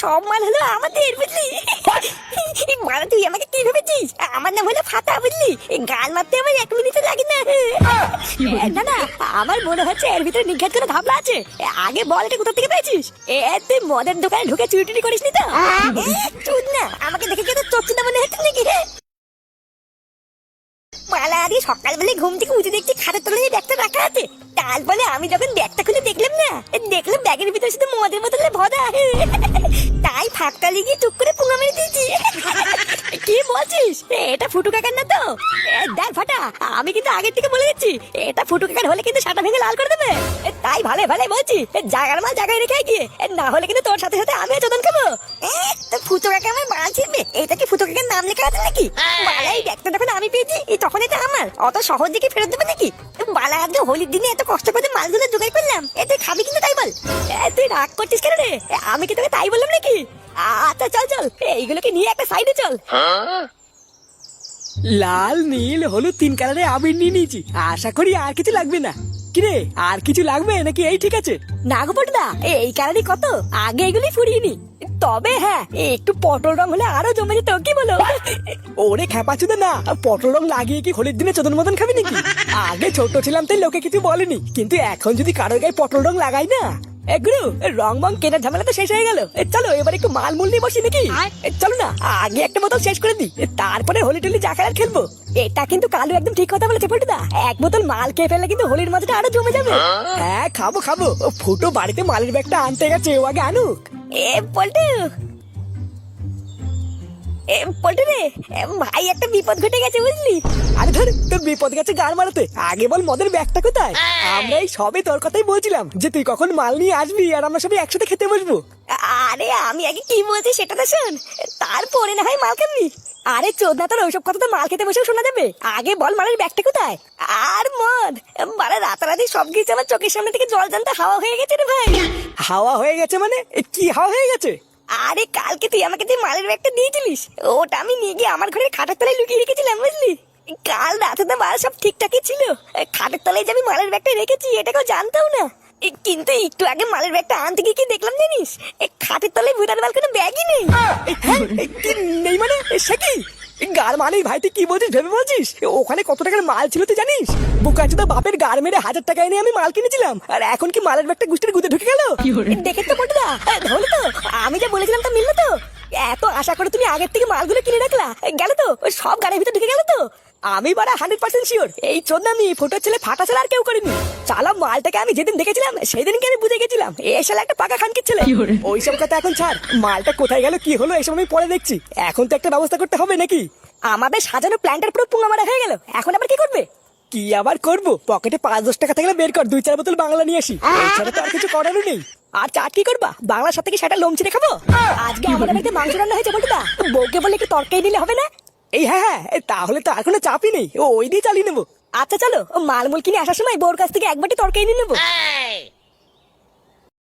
সব মাল হলো আমাদের, বুঝলি? মারা তুই আমাকে কি ভেবেছিস? আমার নাম হলো ফাতা, বুঝলি? গাল মারতে আমার 1 মিনিটও লাগে না। না না, আমার মনে হচ্ছে এর ভিতরে নিঘাত করে ধাপলা আছে। আগে বল, এটা কোথা থেকে পেয়েছিস? তুই মদের দোকানে ঢুকে চুরি করিসনি তো? চুদ না, আমাকে দেখে কি তোর চোখ মনে হচ্ছে নাকি? পালা আগে সকালবেলা ঘুম থেকে উঠে দেখছি খাটের তলায় ব্যাগটা রাখা আছে। তারপরে আমি যখন ব্যাগটা খুলে দেখলাম না, দেখলাম ব্যাগের ভিতরে শুধু মদের বোতলে ভরা। তাই ফাঁকটা লিগিয়ে টুক করে পুঙ্গা মেরে দিয়েছি। কি বলছিস? এটা ফুটু কাকার না তো? দেখ ফাটা, আমি কিন্তু আগের থেকে বলে দিচ্ছি, এটা ফুটু কাকার হলে কিন্তু সাটা ভেঙে লাল করে দেবে। তাই ভালো ভালো বলছি, জাগার মাল জায়গায় রেখে গিয়ে, না হলে কিন্তু তোর সাথে সাথে আমিও চোদন খাবো। তো ফুটু কাকা আমার মাল ছিড়বে, এটা কি ফুটু কাকার নাম লেখা আছে নাকি? এই ব্যাগটা যখন আমি পেয়েছি তখন এটা আমার, অত সহজ দিকে ফেরত দেবে নাকি? বালা আজকে হোলির দিনে এত কষ্ট করে মালগুলো জোগাড় করলাম, এতে খাবি কিন্তু তাই বল। তুই রাগ করছিস কেন রে? আমি কি তোকে তাই বললাম নাকি? আচ্ছা চল চল, এইগুলোকে নিয়ে একটা সাইডে চল। লাল নীল হলুদ 3 কালারে আবির নিয়ে নিয়েছি, আশা করি আর কিছু লাগবে না। কিরে, আর কিছু লাগবে নাকি এই ঠিক আছে? না গো পটদা, এই কালারই কত, আগে এগুলি ফুরিয়ে। তবে হ্যাঁ, একটু পটল রং হলে আরো জমে যেত, কি বলো? ওরে খেপাচুদা না, পটল রং লাগিয়ে কি হোলির দিনে চোদন মদন খাবি নাকি? আগে ছোট ছিলাম তাই লোকে কিছু বলেনি, কিন্তু এখন যদি কারোর গায়ে পটল রং লাগাই না, গুরু, রং বং কেনার ঝামেলা তো শেষ হয়ে গেল। চলো এবার একটু মাল মূল নিয়ে বসি নাকি? চলো না, আগে একটা বোতল শেষ করে দিই, তারপরে হোলি টোলি যা খেলার খেলবো। এটা কিন্তু কালু একদম ঠিক কথা বলেছে পটদা, 1 বোতল মাল খেয়ে ফেললে কিন্তু হোলির মজাটা আরো জমে যাবে। হ্যাঁ খাবো খাবো, ফুটো বাড়িতে মালের ব্যাগটা আনতে গেছে, ও আগে আনুক। পল্টু, পল্টু রে, ভাই একটা বিপদ ঘটে গেছে, বুঝলি? আরে ধর, তোর বিপদ গেছে গান মারাতে, আগে বল মদের ব্যাগটা কোথায়? আমরা এই সবে তোর কথাই বলছিলাম যে তুই কখন মাল নিয়ে আসবি আর আমরা সবাই একসাথে খেতে বসবো। আরে আমি আগে কি বলছি সেটা তো শোন, তারপরে না হয় মাল খাবি। আরে চোদনা, তোর ওইসব কথা তো মাল খেতে বসেও শোনা যাবে, আগে বল মালের ব্যাগটা কোথায়? আর মদ মানে রাতারাতি সব কিছু আমার চোখের সামনে থেকে জল জানতে হাওয়া হয়ে গেছে রে ভাই। হাওয়া হয়ে গেছে মানে? কি হাওয়া হয়ে গেছে? আরে কালকে তুই আমাকে যে মালের ব্যাগটা দিয়েছিলিস, ওটা আমি নিয়ে গিয়ে আমার ঘরের খাটের তলায় লুকিয়ে রেখেছিলাম, বুঝলি? কাল রাতে তো মাল সব ঠিকঠাকই ছিল, খাটের তলায় যে আমি মালের ব্যাগটা রেখেছি এটা কেউ জানতাম না। কিন্তু একটু আগে মালের ব্যাগটা আনতে গিয়ে কি দেখলাম জানিস? খাটের তলায় ভুটার বাল কোনো ব্যাগই নেই। কি নেই মানে? সে কি গার মানেই ভাই, তুই কি বলছিস ভেবে বলছিস? ওখানে কত টাকার মাল ছিল তুই জানিস? বুকাচোদা বাপের গার মেরে 1000 টাকা এনে আমি মাল কিনেছিলাম, আর এখন কি মালের ব্যাগটা গুষ্টির গুদে ঢুকে গেল? দেখে তো পটদা, হলো তো, আমি যা বলেছিলাম তা মিললো তো? এত আশা করে তুমি আগের থেকে মালগুলো কিনে রাখলা, গেল তো সব গাড়ির ভিতর ঢুকে গেল তো? আমি বারা 100% শিওর এই চোদনামি ফটোর ছেলে ফাটা ছেলে আর কেউ করেনি। চালা মালটাকে আমি যেদিন দেখেছিলাম সেদিনকে আমি বুঝে গেছিলাম এ শালা একটা পাকা খানকির ছেলে। ওইসব কথা এখন ছাড়, মালটা কোথায় গেল কি হলো এসব আমি পরে দেখছি, এখন তো একটা ব্যবস্থা করতে হবে নাকি? আমাদের সাজানো প্ল্যানটার পুরো পুঙ্গা মারা হয়ে গেল, এখন আবার কি করবে? কি আবার করবো, পকেটে 5-10 টাকা থাকলে বের কর, 2-4 বোতল বাংলা নিয়ে আসি, এছাড়া তো আর কিছু করারও নেই। আর চাট কি করবা? বাংলার সাথে কি সেটা লোম ছিঁড়ে খাবো? আজকে আমাদের বাড়িতে মাংস রান্না হয়েছে বলটা, বউকে বলে একটু তরকারি নিলে হবে না? এই হ্যাঁ, তাহলে তো আর কোনো চাপই নেই, ওই দিয়ে চালিয়ে নেবো। আচ্ছা চলো, মালমূল কিনে আসার সময় বউর কাছ থেকে 1 বাটি তরকারি নিয়ে নেবো।